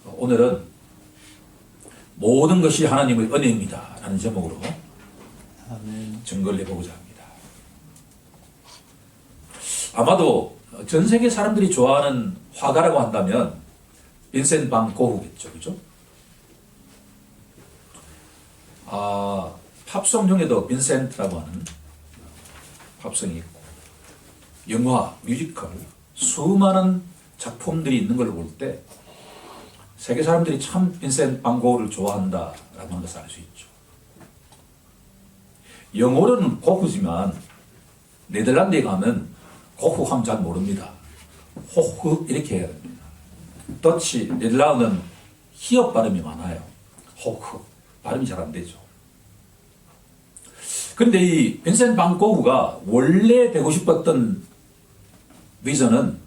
오늘은 모든 것이 하나님의 은혜입니다 라는 제목으로 증거를 해보고자 합니다. 아마도 전 세계 사람들이 좋아하는 화가라고 한다면 빈센트 반 고흐겠죠, 그죠? 팝송 중에도 빈센트라고 하는 팝송이 있고, 영화, 뮤지컬, 수많은 작품들이 있는 걸 볼 때 세계 사람들이 참 빈센트 반 고흐를 좋아한다라고 하는 것을 알 수 있죠. 영어로는 고흐지만 네덜란드에 가면 고흐 하면 잘 모릅니다. 호흐 이렇게 해야 됩니다. 더치, 네덜란드는 히읗 발음이 많아요. 호흐 발음이 잘 안 되죠. 그런데 이 빈센트 반 고흐가 원래 되고 싶었던 비전은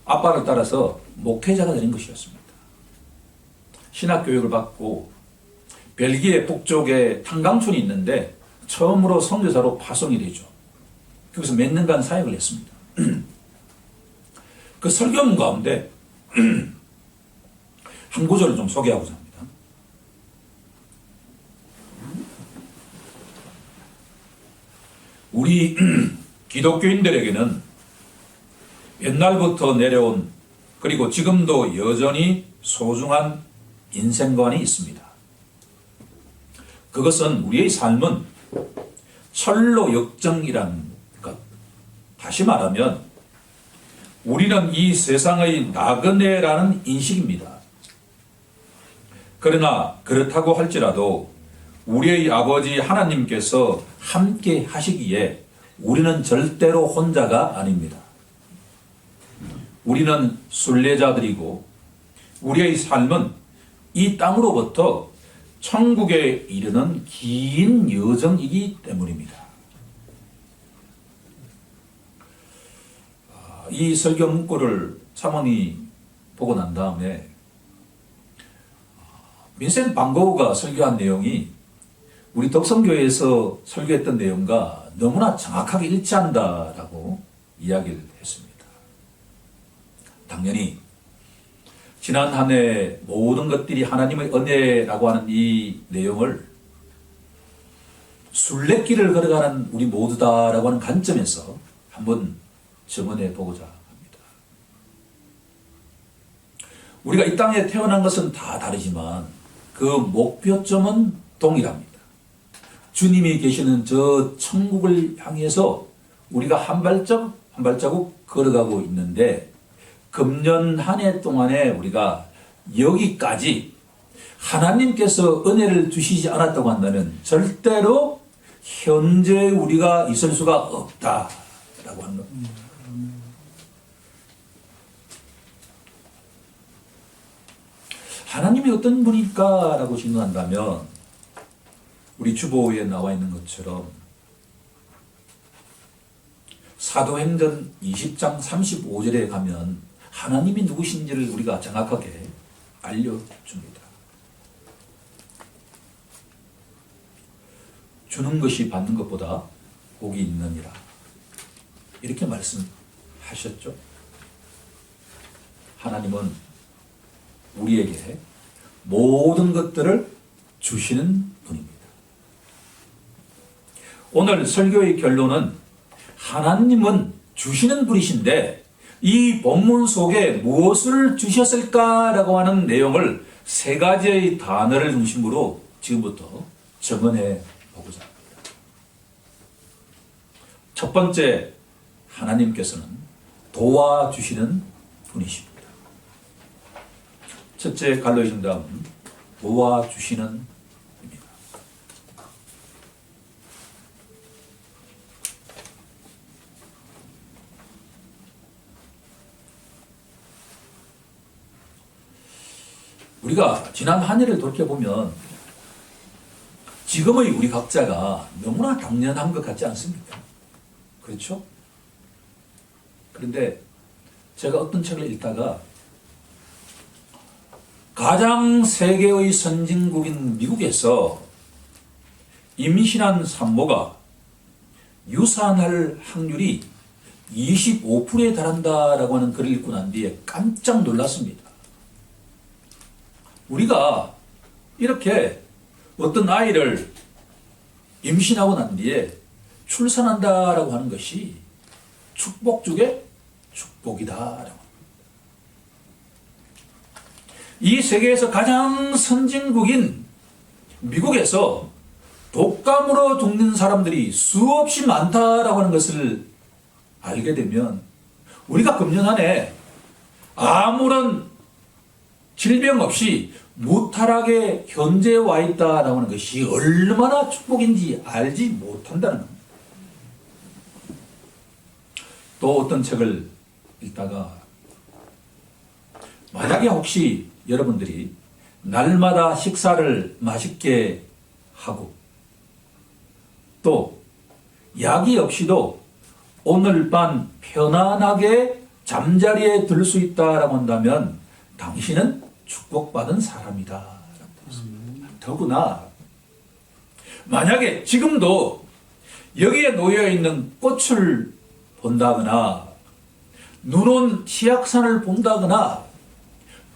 아빠를 따라서 목회자가 되는 것이었습니다. 신학교육을 받고 벨기에 북쪽에 탄강촌이 있는데 처음으로 선교사로 파송이 되죠. 거기서 몇 년간 사역을 했습니다. 그 설교문 가운데 한 구절을 좀 소개하고자 합니다. 우리 기독교인들에게는 옛날부터 내려온 그리고 지금도 여전히 소중한 인생관이 있습니다. 그것은 우리의 삶은 철로 역정이라는 것. 다시 말하면 우리는 이 세상의 나그네라는 인식입니다. 그러나 그렇다고 할지라도 우리의 아버지 하나님께서 함께 하시기에 우리는 절대로 혼자가 아닙니다. 우리는 순례자들이고 우리의 삶은 이 땅으로부터 천국에 이르는 긴 여정이기 때문입니다. 이 설교 문구를 사모니 보고 난 다음에 빈센트 반 고흐가 설교한 내용이 우리 덕성교회에서 설교했던 내용과 너무나 정확하게 일치한다라고 이야기를 했습니다. 당연히 지난 한 해 모든 것들이 하나님의 은혜라고 하는 이 내용을 순례길을 걸어가는 우리 모두다라고 하는 관점에서 한번 점검해 보고자 합니다. 우리가 이 땅에 태어난 것은 다 다르지만 그 목표점은 동일합니다. 주님이 계시는 저 천국을 향해서 우리가 한 발자국 걸어가고 있는데 금년 한 해 동안에 우리가 여기까지 하나님께서 은혜를 주시지 않았다고 한다면 절대로 현재 우리가 있을 수가 없다라고 하는 겁니다. 하나님이 어떤 분일까? 라고 질문한다면 우리 주보에 나와 있는 것처럼 사도행전 20장 35절에 가면 하나님이 누구신지를 우리가 정확하게 알려줍니다. 주는 것이 받는 것보다 복이 있느니라. 이렇게 말씀하셨죠. 하나님은 우리에게 모든 것들을 주시는 분입니다. 오늘 설교의 결론은 하나님은 주시는 분이신데 이 본문 속에 무엇을 주셨을까라고 하는 내용을 세 가지의 단어를 중심으로 지금부터 점검해 보고자 합니다. 첫 번째, 하나님께서는 도와주시는 분이십니다. 첫째 갈로의 정답은 도와주시는 분입니다. 우리가 지난 한 해를 돌이켜보면 지금의 우리 각자가 너무나 당연한 것 같지 않습니까? 그렇죠? 그런데 제가 어떤 책을 읽다가 가장 세계의 선진국인 미국에서 임신한 산모가 유산할 확률이 25%에 달한다라고 하는 글을 읽고 난 뒤에 깜짝 놀랐습니다. 우리가 이렇게 어떤 아이를 임신하고 난 뒤에 출산한다라고 하는 것이 축복 중에 축복이다라고. 이 세계에서 가장 선진국인 미국에서 독감으로 죽는 사람들이 수없이 많다라고 하는 것을 알게 되면 우리가 금년 한 해 아무런 질병 없이 무탈하게 현재에 와 있다라고 하는 것이 얼마나 축복인지 알지 못한다는 겁니다. 또 어떤 책을 읽다가 만약에 혹시 여러분들이 날마다 식사를 맛있게 하고 또 약이 없이도 오늘 밤 편안하게 잠자리에 들 수 있다라고 한다면 당신은 축복받은 사람이다. 더구나 만약에 지금도 여기에 놓여 있는 꽃을 본다거나 눈 온 치악산을 본다거나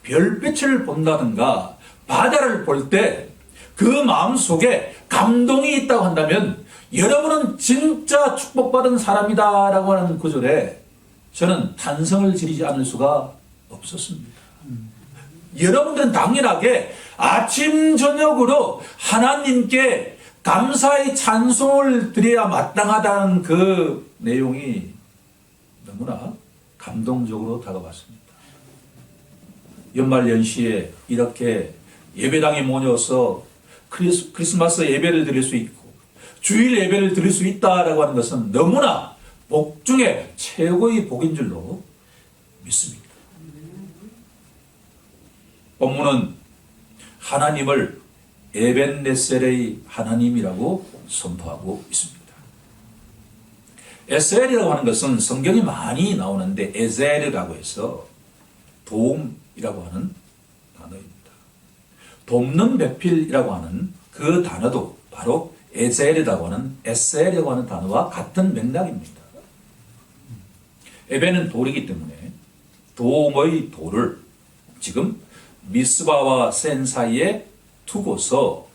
별빛을 본다든가 바다를 볼 때 그 마음속에 감동이 있다고 한다면 여러분은 진짜 축복받은 사람이다라고 하는 구절에 저는 탄성을 지르지 않을 수가 없었습니다. 여러분들은 당연하게 아침 저녁으로 하나님께 감사의 찬송을 드려야 마땅하다는 그 내용이 너무나 감동적으로 다가왔습니다. 연말 연시에 이렇게 예배당에 모여서 크리스마스 예배를 드릴 수 있고 주일 예배를 드릴 수 있다라고 하는 것은 너무나 복 중에 최고의 복인 줄로 믿습니다. 본문은 하나님을 에벤네셀의 하나님이라고 선포하고 있습니다. 에셀이라고 하는 것은 성경이 많이 나오는데 에셀이라고 해서 도움이라고 하는 단어입니다. 돕는 배필이라고 하는 그 단어도 바로 에셀이라고 하는 에셀이라고 하는 단어와 같은 맥락입니다. 에벤은 돌이기 때문에 도움의 돌을 지금 미스바와 센 사이에 두고서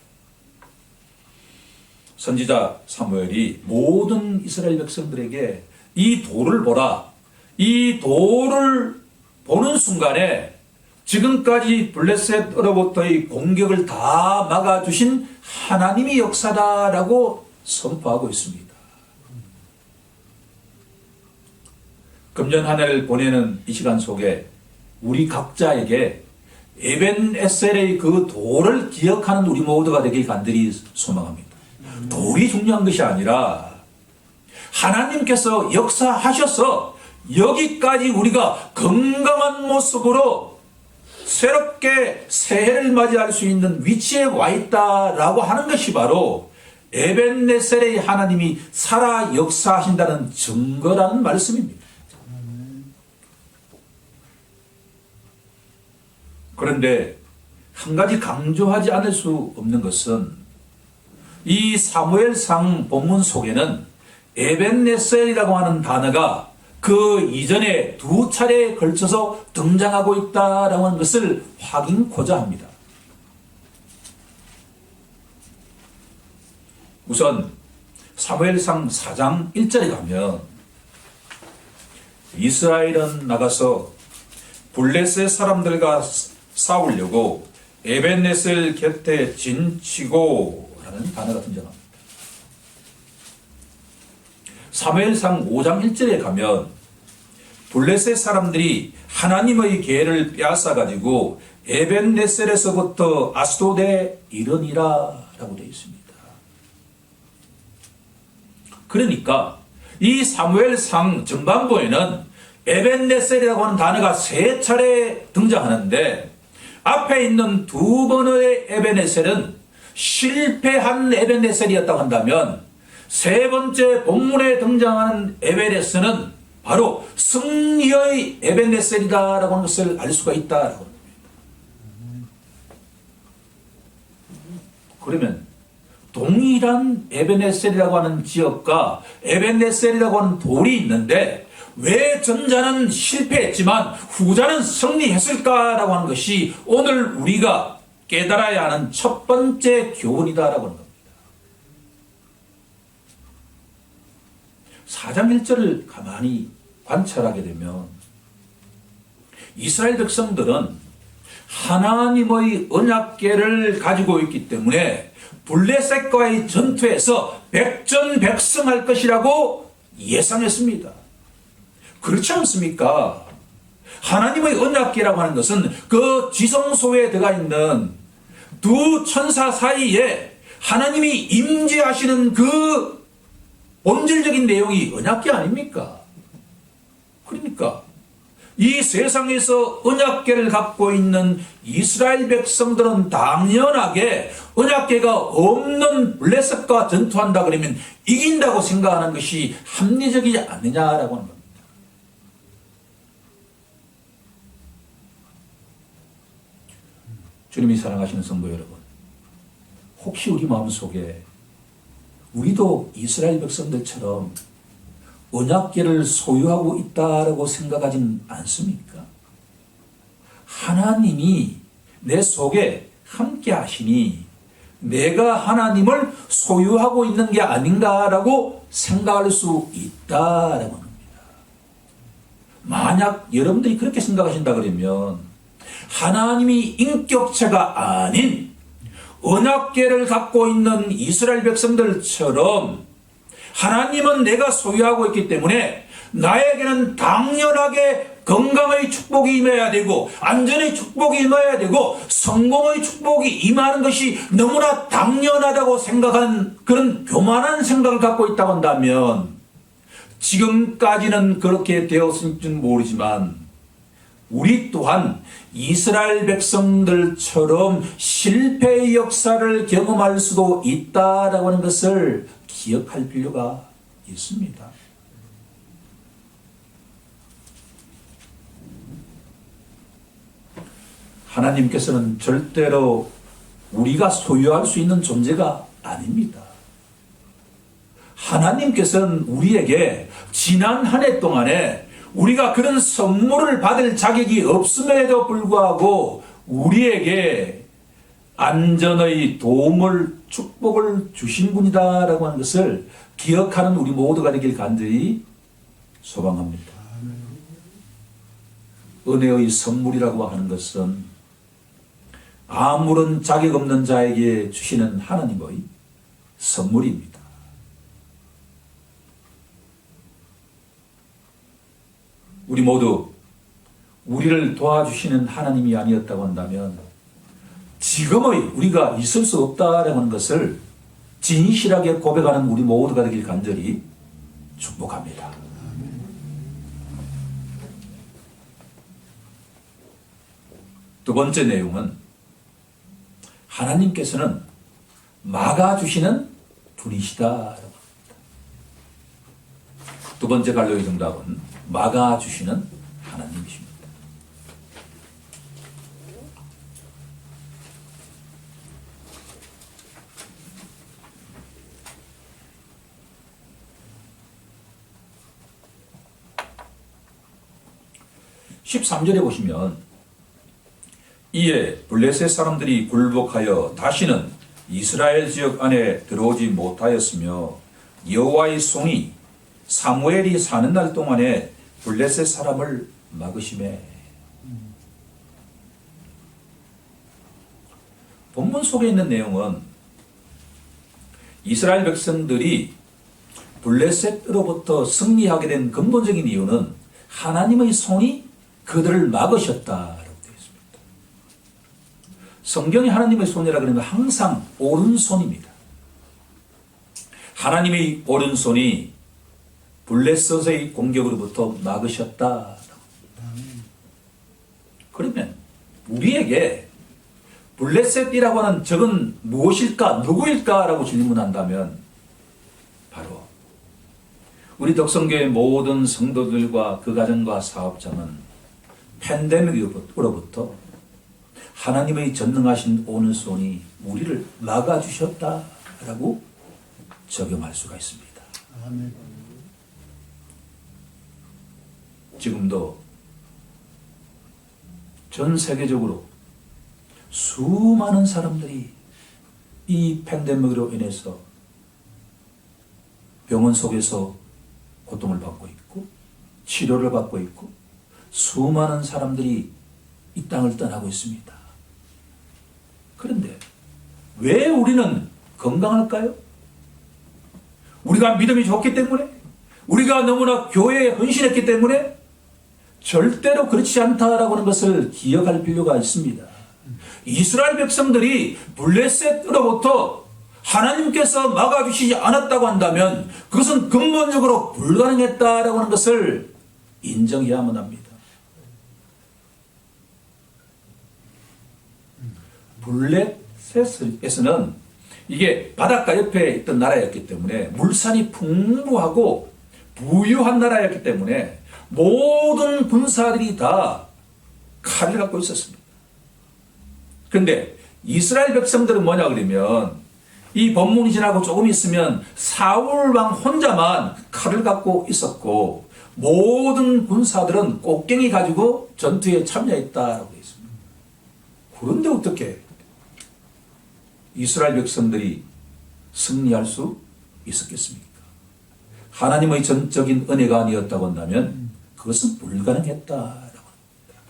선지자 사무엘이 모든 이스라엘 백성들에게 이 돌을 보라. 이 돌을 보는 순간에 지금까지 블레셋으로부터의 공격을 다 막아주신 하나님이 역사다라고 선포하고 있습니다. 금년 한 해를 보내는 이 시간 속에 우리 각자에게 에벤에셀의 그 돌을 기억하는 우리 모두가 되길 간절히 소망합니다. 돌이 중요한 것이 아니라 하나님께서 역사하셔서 여기까지 우리가 건강한 모습으로 새롭게 새해를 맞이할 수 있는 위치에 와 있다라고 하는 것이 바로 에벤네셀의 하나님이 살아 역사하신다는 증거라는 말씀입니다. 그런데 한 가지 강조하지 않을 수 없는 것은 이 사무엘상 본문 속에는 에벤네셀이라고 하는 단어가 그 이전에 두 차례에 걸쳐서 등장하고 있다라고 하는 것을 확인코자 합니다. 우선 사무엘상 4장 1절에 가면 이스라엘은 나가서 블레셋 사람들과 싸우려고 에벤네셀 곁에 진치고 라는 단어가 등장합니다. 사무엘상 5장 1절에 가면 블레셋 사람들이 하나님의 계를 빼앗아가지고 에벤네셀에서부터 아스도드에 이르니라 라고 되어 있습니다. 그러니까 이 사무엘상 전반부에는 에벤네셀이라고 하는 단어가 세 차례 등장하는데 앞에 있는 두 번의 에벤네셀은 실패한 에벤네셀이었다고 한다면 세 번째 본문에 등장하는 에벤네셀은 바로 승리의 에벤네셀이다라고 하는 것을 알 수가 있다라고 합니다. 그러면 동일한 에벤네셀이라고 하는 지역과 에벤네셀이라고 하는 돌이 있는데 왜 전자는 실패했지만 후자는 승리했을까라고 하는 것이 오늘 우리가 깨달아야 하는 첫 번째 교훈이다라고 하는 겁니다. 4장 1절을 가만히 관찰하게 되면 이스라엘 백성들은 하나님의 언약궤를 가지고 있기 때문에 블레셋과의 전투에서 백전백승할 것이라고 예상했습니다. 그렇지 않습니까? 하나님의 언약궤라고 하는 것은 그 지성소에 들어가 있는 두 천사 사이에 하나님이 임재하시는 그 본질적인 내용이 언약궤 아닙니까? 그러니까 이 세상에서 언약궤를 갖고 있는 이스라엘 백성들은 당연하게 언약궤가 없는 블레셋과 전투한다 그러면 이긴다고 생각하는 것이 합리적이지 않느냐라고 하는 겁니다. 주님이 사랑하시는 성도 여러분, 혹시 우리 마음속에 우리도 이스라엘 백성들처럼 언약궤를 소유하고 있다라고 생각하진 않습니까? 하나님이 내 속에 함께 하시니 내가 하나님을 소유하고 있는 게 아닌가라고 생각할 수 있다라고 합니다. 만약 여러분들이 그렇게 생각하신다 그러면 하나님이 인격체가 아닌 언약궤를 갖고 있는 이스라엘 백성들처럼 하나님은 내가 소유하고 있기 때문에 나에게는 당연하게 건강의 축복이 임해야 되고 안전의 축복이 임해야 되고 성공의 축복이 임하는 것이 너무나 당연하다고 생각한 그런 교만한 생각을 갖고 있다고 한다면 지금까지는 그렇게 되었을지는 모르지만 우리 또한 이스라엘 백성들처럼 실패의 역사를 경험할 수도 있다라고 하는 것을 기억할 필요가 있습니다. 하나님께서는 절대로 우리가 소유할 수 있는 존재가 아닙니다. 하나님께서는 우리에게 지난 한 해 동안에 우리가 그런 선물을 받을 자격이 없음에도 불구하고 우리에게 안전의 도움을 축복을 주신 분이다라고 하는 것을 기억하는 우리 모두가 되길 간절히 소망합니다. 은혜의 선물이라고 하는 것은 아무런 자격 없는 자에게 주시는 하나님의 선물입니다. 우리 모두 우리를 도와주시는 하나님이 아니었다고 한다면 지금의 우리가 있을 수 없다라는 하는 것을 진실하게 고백하는 우리 모두가 되길 간절히 축복합니다. 두 번째 내용은 하나님께서는 막아주시는 분이시다. 두 번째 갈로의 정답은 막아주시는 하나님이십니다. (13절에) 보시면 이에 블레셋 사람들이 굴복하여 다시는 이스라엘 지역 안에 들어오지 못하였으며 여호와의 손이 사무엘이 사는 날 동안에 블레셋 사람을 막으시매. 본문 속에 있는 내용은 이스라엘 백성들이 블레셋으로부터 승리하게 된 근본적인 이유는 하나님의 손이 그들을 막으셨다라고 되어 있습니다. 성경이 하나님의 손이라 그러는 건 항상 오른손입니다. 하나님의 오른손이 블레셋의 공격으로부터 막으셨다. 그러면 우리에게 블레셋이라고 하는 적은 무엇일까? 누구일까? 라고 질문한다면 바로 우리 덕성교회 모든 성도들과 그 가정과 사업자는 팬데믹으로부터 하나님의 전능하신 오른손이 우리를 막아주셨다라고 적용할 수가 있습니다. 아멘. 지금도 전 세계적으로 수많은 사람들이 이 팬데믹으로 인해서 병원 속에서 고통을 받고 있고 치료를 받고 있고 수많은 사람들이 이 땅을 떠나고 있습니다. 그런데 왜 우리는 건강할까요? 우리가 믿음이 좋기 때문에? 우리가 너무나 교회에 헌신했기 때문에? 절대로 그렇지 않다라고 하는 것을 기억할 필요가 있습니다. 이스라엘 백성들이 블레셋으로부터 하나님께서 막아주시지 않았다고 한다면 그것은 근본적으로 불가능했다라고 하는 것을 인정해야만 합니다. 블레셋에서는 이게 바닷가 옆에 있던 나라였기 때문에 물산이 풍부하고 부유한 나라였기 때문에 모든 군사들이 다 칼을 갖고 있었습니다. 그런데 이스라엘 백성들은 뭐냐 그러면 이 법문이 지나고 조금 있으면 사울 왕 혼자만 칼을 갖고 있었고 모든 군사들은 꽃갱이 가지고 전투에 참여했다라고 되어 있습니다. 그런데 어떻게 이스라엘 백성들이 승리할 수 있었겠습니까? 하나님의 전적인 은혜가 아니었다고 한다면 그것은 불가능했다라고 합니다.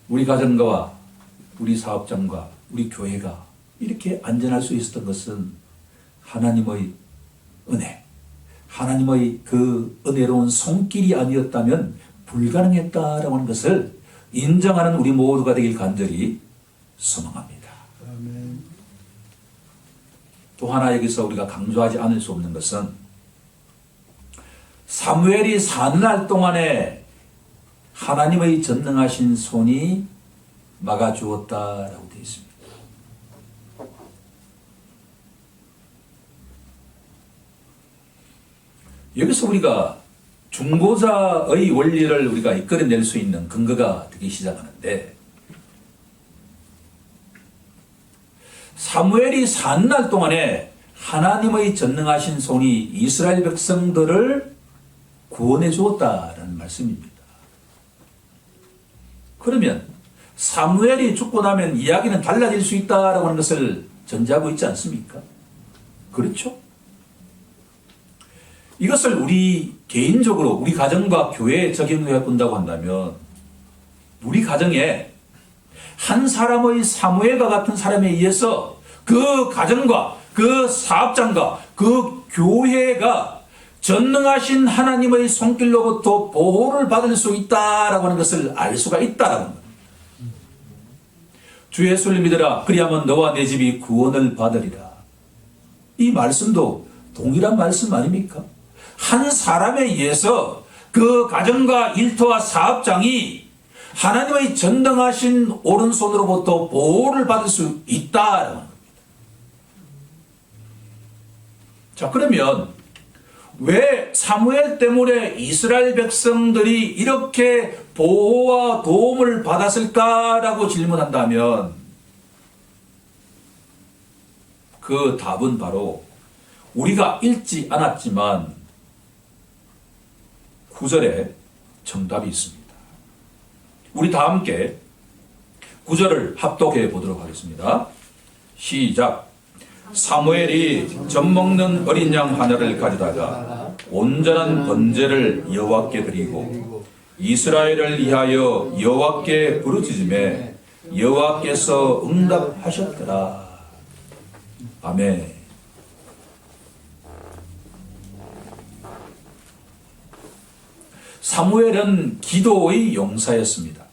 우리 가정과 우리 사업장과 우리 교회가 이렇게 안전할 수 있었던 것은 하나님의 은혜, 하나님의 그 은혜로운 손길이 아니었다면 불가능했다라고 하는 것을 인정하는 우리 모두가 되길 간절히 소망합니다. 아멘. 또 하나 여기서 우리가 강조하지 않을 수 없는 것은 사무엘이 사느날 동안에 하나님의 전능하신 손이 막아주었다라고 되어 있습니다. 여기서 우리가 중보자의 원리를 우리가 이끌어낼 수 있는 근거가 되기 시작하는데 사무엘이 사는 날 동안에 하나님의 전능하신 손이 이스라엘 백성들을 구원해 주었다라는 말씀입니다. 그러면 사무엘이 죽고 나면 이야기는 달라질 수 있다라고 하는 것을 전제하고 있지 않습니까? 그렇죠? 이것을 우리 개인적으로 우리 가정과 교회에 적용해 본다고 한다면 우리 가정에 한 사람의 사무엘과 같은 사람에 의해서 그 가정과 그 사업장과 그 교회가 전능하신 하나님의 손길로부터 보호를 받을 수 있다라고 하는 것을 알 수가 있다라는 겁니다. 주 예수를 믿으라 그리하면 너와 내 집이 구원을 받으리라. 이 말씀도 동일한 말씀 아닙니까? 한 사람에 의해서 그 가정과 일터와 사업장이 하나님의 전능하신 오른손으로부터 보호를 받을 수 있다라는 겁니다. 자, 그러면 왜 사무엘 때문에 이스라엘 백성들이 이렇게 보호와 도움을 받았을까라고 질문한다면 그 답은 바로 우리가 읽지 않았지만 9절에 정답이 있습니다. 우리 다 함께 9절을 합독해 보도록 하겠습니다. 시작. 사무엘이 젖먹는 어린 양 하나를 가져다가 온전한 번제를 여호와께 드리고 이스라엘을 위하여 여호와께 부르짖음에 여호와께서 응답하셨더라. 아멘. 사무엘은 기도의 용사였습니다.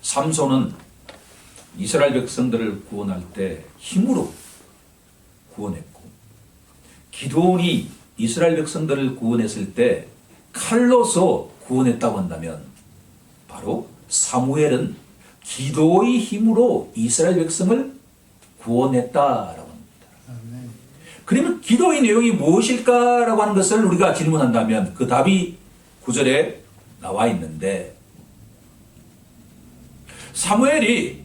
삼손은 이스라엘 백성들을 구원할 때 힘으로 구원했고 기드온이 이스라엘 백성들을 구원했을 때 칼로서 구원했다고 한다면 바로 사무엘은 기도의 힘으로 이스라엘 백성을 구원했다라고 합니다. 그러면 기도의 내용이 무엇일까라고 하는 것을 우리가 질문한다면 그 답이 9절에 나와 있는데 사무엘이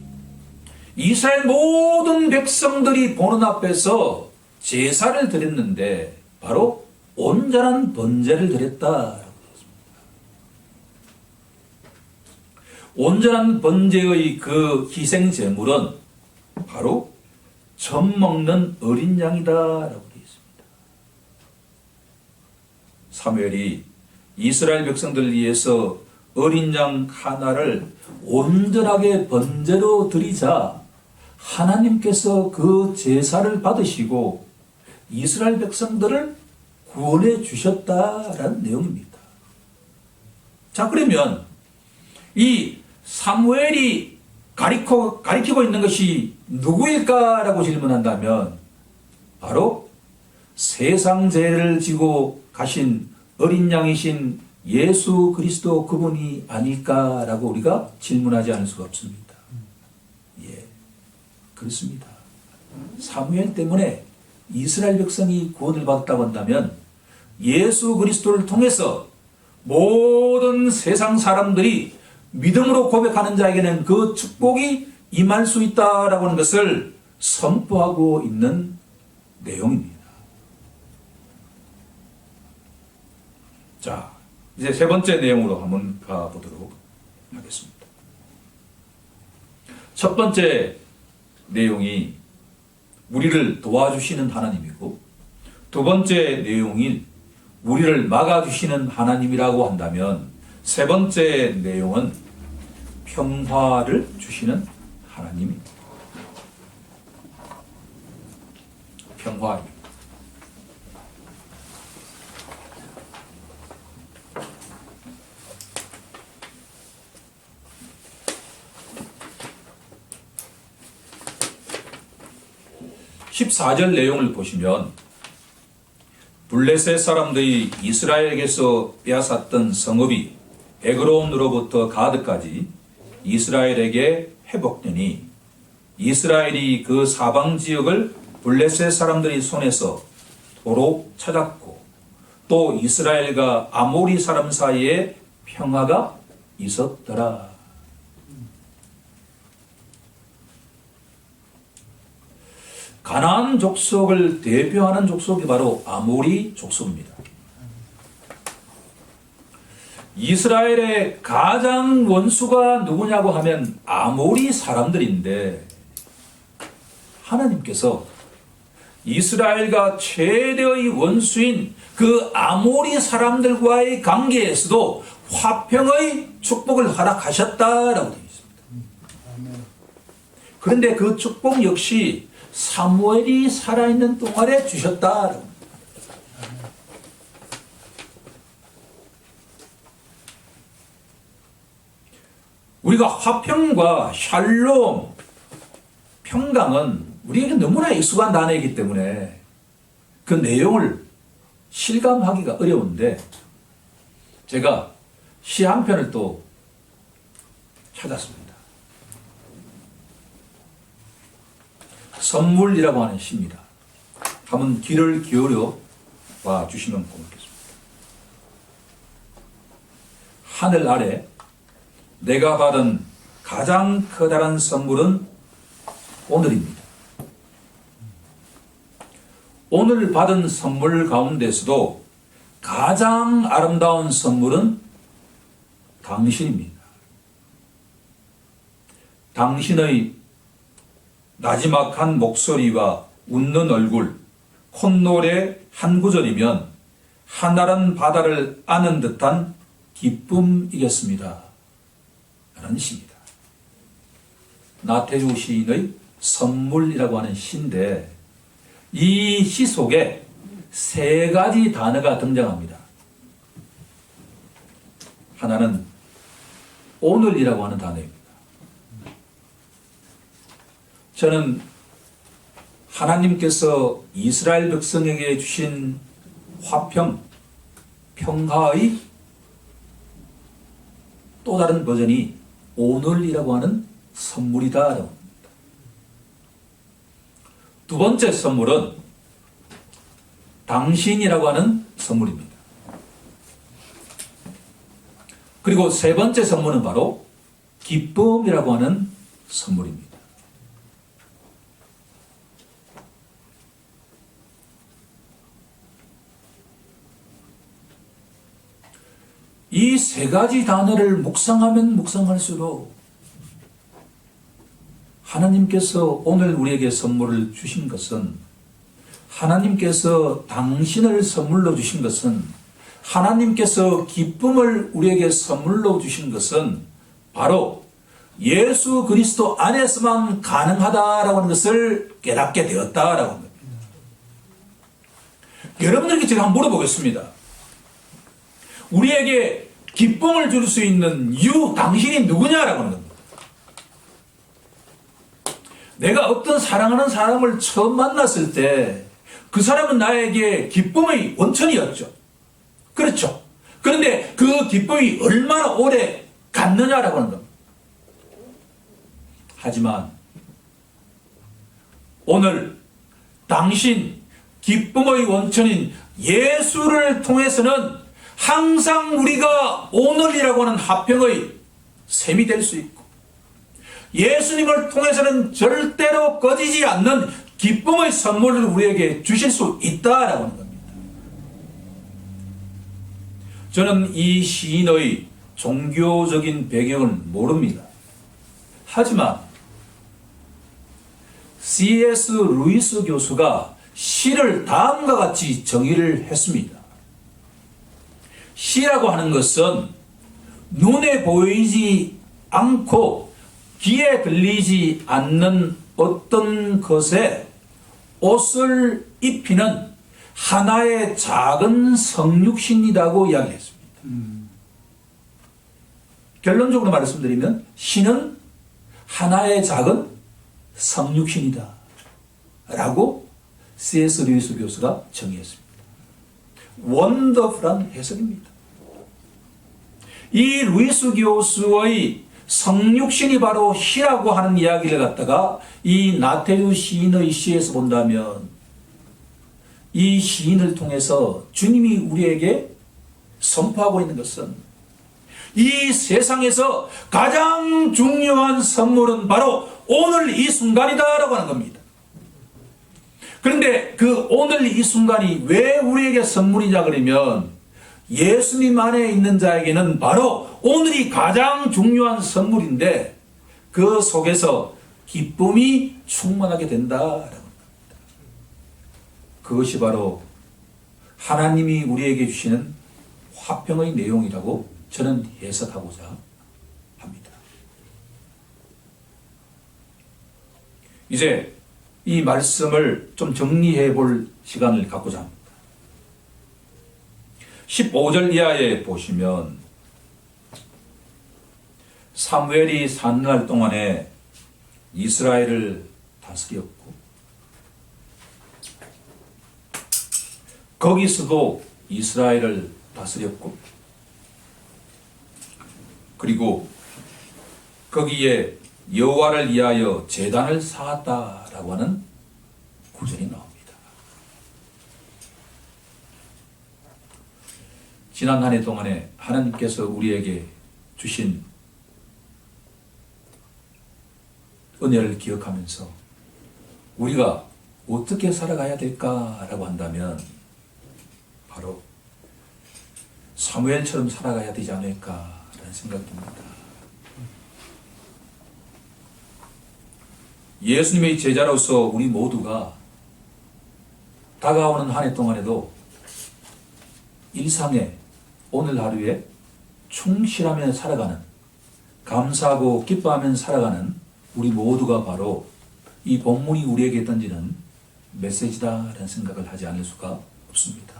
이스라엘 모든 백성들이 보는 앞에서 제사를 드렸는데 바로 온전한 번제를 드렸다. 온전한 번제의 그 희생 제물은 바로 젖 먹는 어린 양이다라고 되어 있습니다. 사무엘이 이스라엘 백성들을 위해서 어린 양 하나를 온전하게 번제로 드리자 하나님께서 그 제사를 받으시고 이스라엘 백성들을 구원해 주셨다라는 내용입니다. 자, 그러면 이 사무엘이 가리키고 있는 것이 누구일까라고 질문한다면 바로 세상 죄를 지고 가신 어린 양이신 예수 그리스도 그분이 아닐까라고 우리가 질문하지 않을 수가 없습니다. 예, 그렇습니다. 사무엘 때문에 이스라엘 백성이 구원을 받았다고 한다면 예수 그리스도를 통해서 모든 세상 사람들이 믿음으로 고백하는 자에게는 그 축복이 임할 수 있다라고 하는 것을 선포하고 있는 내용입니다. 자, 이제 세 번째 내용으로 한번 가보도록 하겠습니다. 첫 번째 내용이 우리를 도와주시는 하나님이고, 두 번째 내용이 우리를 막아주시는 하나님이라고 한다면, 세 번째 내용은 평화를 주시는 하나님입니다. 평화입니다. (14절) 내용을 보시면 블레셋 사람들이 이스라엘에게서 빼앗았던 성읍이 에그론으로부터 가드까지 이스라엘에게 회복되니 이스라엘이 그 사방 지역을 블레셋 사람들의 손에서 도로 찾았고, 또 이스라엘과 아모리 사람 사이에 평화가 있었더라. 가나안 족속을 대표하는 족속이 바로 아모리 족속입니다. 이스라엘의 가장 원수가 누구냐고 하면 아모리 사람들인데, 하나님께서 이스라엘과 최대의 원수인 그 아모리 사람들과의 관계에서도 화평의 축복을 허락하셨다라고 되어 있습니다. 그런데 그 축복 역시 사무엘이 살아있는 동안에 주셨다라고. 우리가 화평과 샬롬, 평강은 우리에게 너무나 익숙한 단어이기 때문에 그 내용을 실감하기가 어려운데, 제가 시 한 편을 또 찾았습니다. 선물이라고 하는 시입니다. 한번 귀를 기울여 봐 주시면 고맙겠습니다. 하늘 아래 내가 받은 가장 커다란 선물은 오늘입니다. 오늘 받은 선물 가운데서도 가장 아름다운 선물은 당신입니다. 당신의 나지막한 목소리와 웃는 얼굴, 콧노래 한 구절이면 하나란 바다를 아는 듯한 기쁨이겠습니다. 라는 시입니다. 나태주 시인의 선물이라고 하는 시인데, 이 시 속에 세 가지 단어가 등장합니다. 하나는 오늘이라고 하는 단어입니다. 저는 하나님께서 이스라엘 백성에게 주신 화평, 평화의 또 다른 버전이 오늘이라고 하는 선물이다라고 합니다. 두 번째 선물은 당신이라고 하는 선물입니다. 그리고 세 번째 선물은 바로 기쁨이라고 하는 선물입니다. 이 세 가지 단어를 묵상하면 묵상할수록 하나님께서 오늘 우리에게 선물을 주신 것은, 하나님께서 당신을 선물로 주신 것은, 하나님께서 기쁨을 우리에게 선물로 주신 것은 바로 예수 그리스도 안에서만 가능하다라고 하는 것을 깨닫게 되었다라고 합니다. 여러분들에게 제가 한번 물어보겠습니다. 우리에게 기쁨을 줄 수 있는 이유, 당신이 누구냐라고 하는 겁니다. 내가 어떤 사랑하는 사람을 처음 만났을 때 그 사람은 나에게 기쁨의 원천이었죠. 그렇죠. 그런데 그 기쁨이 얼마나 오래 갔느냐라고 하는 겁니다. 하지만 오늘 당신 기쁨의 원천인 예수를 통해서는 항상 우리가 오늘이라고 하는 화평의 셈이 될 수 있고, 예수님을 통해서는 절대로 꺼지지 않는 기쁨의 선물을 우리에게 주실 수 있다라고 하는 겁니다. 저는 이 시인의 종교적인 배경은 모릅니다. 하지만 C.S. 루이스 교수가 시를 다음과 같이 정의를 했습니다. 시라고 하는 것은 눈에 보이지 않고 귀에 들리지 않는 어떤 것에 옷을 입히는 하나의 작은 성육신이라고 이야기했습니다. 결론적으로 말씀드리면 시는 하나의 작은 성육신이다 라고 C.S. 루이스 교수가 정의했습니다. 원더풀한 해석입니다. 이 루이스 교수의 성육신이 바로 시라고 하는 이야기를 갖다가 이 나태주 시인의 시에서 본다면, 이 시인을 통해서 주님이 우리에게 선포하고 있는 것은 이 세상에서 가장 중요한 선물은 바로 오늘 이 순간이다라고 하는 겁니다. 그런데 그 오늘 이 순간이 왜 우리에게 선물이냐 그러면, 예수님 안에 있는 자에게는 바로 오늘이 가장 중요한 선물인데 그 속에서 기쁨이 충만하게 된다라는 겁니다. 그것이 바로 하나님이 우리에게 주시는 화평의 내용이라고 저는 해석하고자 합니다. 이제 이 말씀을 좀 정리해 볼 시간을 갖고자 합니다. 15절 이하에 보시면 사무엘이 사는 날 동안에 이스라엘을 다스렸고, 거기서도 이스라엘을 다스렸고, 그리고 거기에 여호와를 위하여 제단을 쌓았다라고 하는 구절이 나옵니다. 지난 한 해 동안에 하나님께서 우리에게 주신 은혜를 기억하면서 우리가 어떻게 살아가야 될까라고 한다면 바로 사무엘처럼 살아가야 되지 않을까라는 생각이 듭니다. 예수님의 제자로서 우리 모두가 다가오는 한 해 동안에도 일상에 오늘 하루에 충실하며 살아가는, 감사하고 기뻐하며 살아가는 우리 모두가 바로 이 본문이 우리에게 던지는 메시지다라는 생각을 하지 않을 수가 없습니다.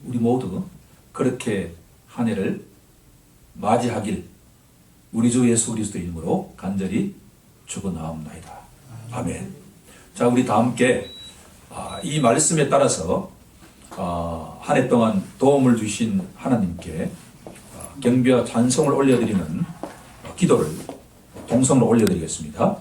우리 모두 그렇게 한 해를 맞이하길 우리 주 예수 그리스도의 이름으로 간절히 축원하옵나이다. 아멘. 자, 우리 다 함께 이 말씀에 따라서 한 해 동안 도움을 주신 하나님께 경배와 찬송을 올려드리는 기도를 동성으로 올려드리겠습니다.